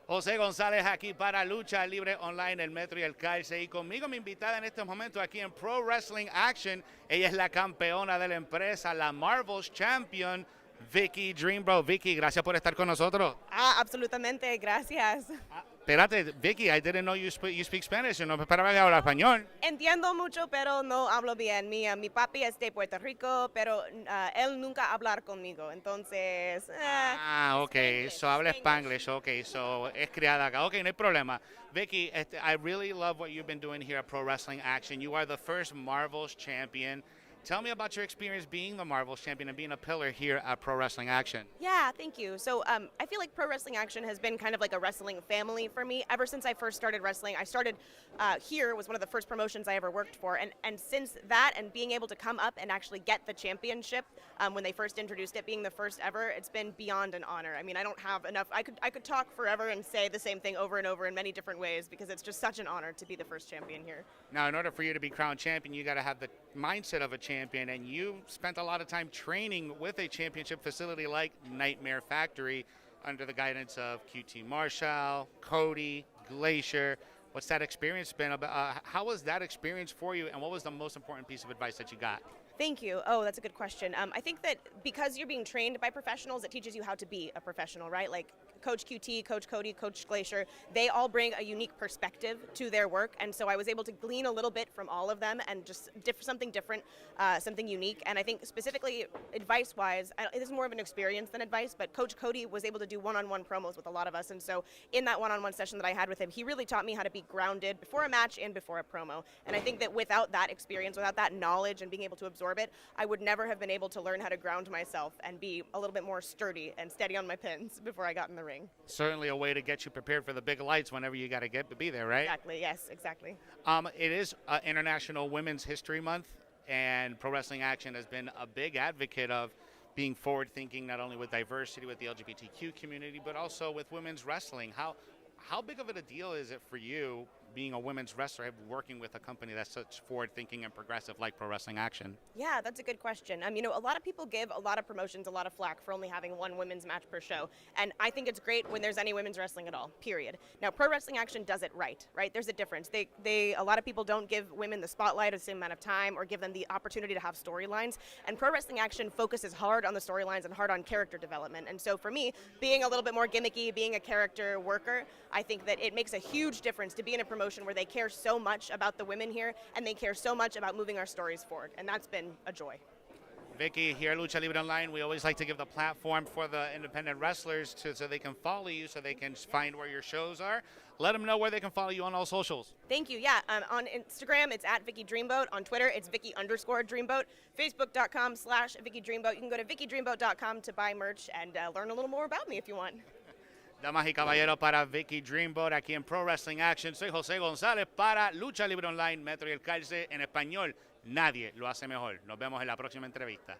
José González aquí para Lucha Libre Online, el Metro y el Calce. Y conmigo mi invitada en este momento aquí en Pro Wrestling Action. Ella es la campeona de la empresa, la Marvel's Champion, Vicky Dreamboat. Vicky, gracias por estar con nosotros. Absolutamente, gracias. Espérate, Vicky, I didn't know you speak Spanish. No me esperaba que hablara español. Entiendo mucho, pero no hablo bien. Mi papi es de Puerto Rico, pero él nunca hablar conmigo. Entonces, Ok, Spanglish, so habla Spanglish. Spanglish. Ok, so es criada acá. Ok, no hay problema. Vicky, I really love what you've been doing here at Pro Wrestling Action. You are the first Marvel's Champion. Tell me about your experience being the Marvel's Champion and being a pillar here at Pro Wrestling Action. Yeah, thank you. So I feel like Pro Wrestling Action has been kind of like a wrestling family for me ever since I first started wrestling. I started here, was one of the first promotions I ever worked for, and since that and being able to come up and actually get the championship when they first introduced it, being the first ever, it's been beyond an honor. I mean, I don't have enough. I could talk forever and say the same thing over and over in many different ways because it's just such an honor to be the first champion here. Now, in order for you to be crowned champion, you got to have the mindset of a champion, and you spent a lot of time training with a championship facility like Nightmare Factory under the guidance of QT Marshall, Cody, Glacier. What's that experience been about? How was that experience for you, and what was the most important piece of advice that you got? Thank you. Oh, that's a good question. I think that because you're being trained by professionals, it teaches you how to be a professional, right? Like Coach QT, Coach Cody, Coach Glacier, they all bring a unique perspective to their work. And so I was able to glean a little bit from all of them and just something different, something unique. And I think specifically advice-wise, it is more of an experience than advice, but Coach Cody was able to do one-on-one promos with a lot of us. And so in that one-on-one session that I had with him, he really taught me how to be grounded before a match and before a promo. And I think that without that experience, without that knowledge and being able to absorb it, I would never have been able to learn how to ground myself and be a little bit more sturdy and steady on my pins before I got in the ring. Certainly a way to get you prepared for the big lights whenever you got to be there, right? Exactly, yes, exactly. It is International Women's History Month, and Pro Wrestling Action has been a big advocate of being forward-thinking, not only with diversity, with the LGBTQ community, but also with women's wrestling. How big of a deal is it for you, being a women's wrestler, working with a company that's such forward-thinking and progressive like Pro Wrestling Action? Yeah, that's a good question. A lot of people give a lot of promotions a lot of flack for only having one women's match per show, and I think it's great when there's any women's wrestling at all, period. Now, Pro Wrestling Action does it right? There's a difference. A lot of people don't give women the spotlight at the same amount of time or give them the opportunity to have storylines, and Pro Wrestling Action focuses hard on the storylines and hard on character development. And so for me, being a little bit more gimmicky, being a character worker, I think that it makes a huge difference to be in a promotion where they care so much about the women here and they care so much about moving our stories forward, and that's been a joy. Vicky, here at Lucha Libre Online, we always like to give the platform for the independent wrestlers so they can follow you, so they can find where your shows are. Let them know where they can follow you on all socials. Thank you. Yeah, on Instagram, it's at Vicky Dreamboat. On Twitter, it's Vicky_Dreamboat. Facebook.com/Vicky Dreamboat. You can go to VickyDreamboat.com to buy merch and learn a little more about me if you want. Damas y caballeros, para Vicky Dreamboat aquí en Pro Wrestling Action, soy José González para Lucha Libre Online, Metro y el Calce en español. Nadie lo hace mejor. Nos vemos en la próxima entrevista.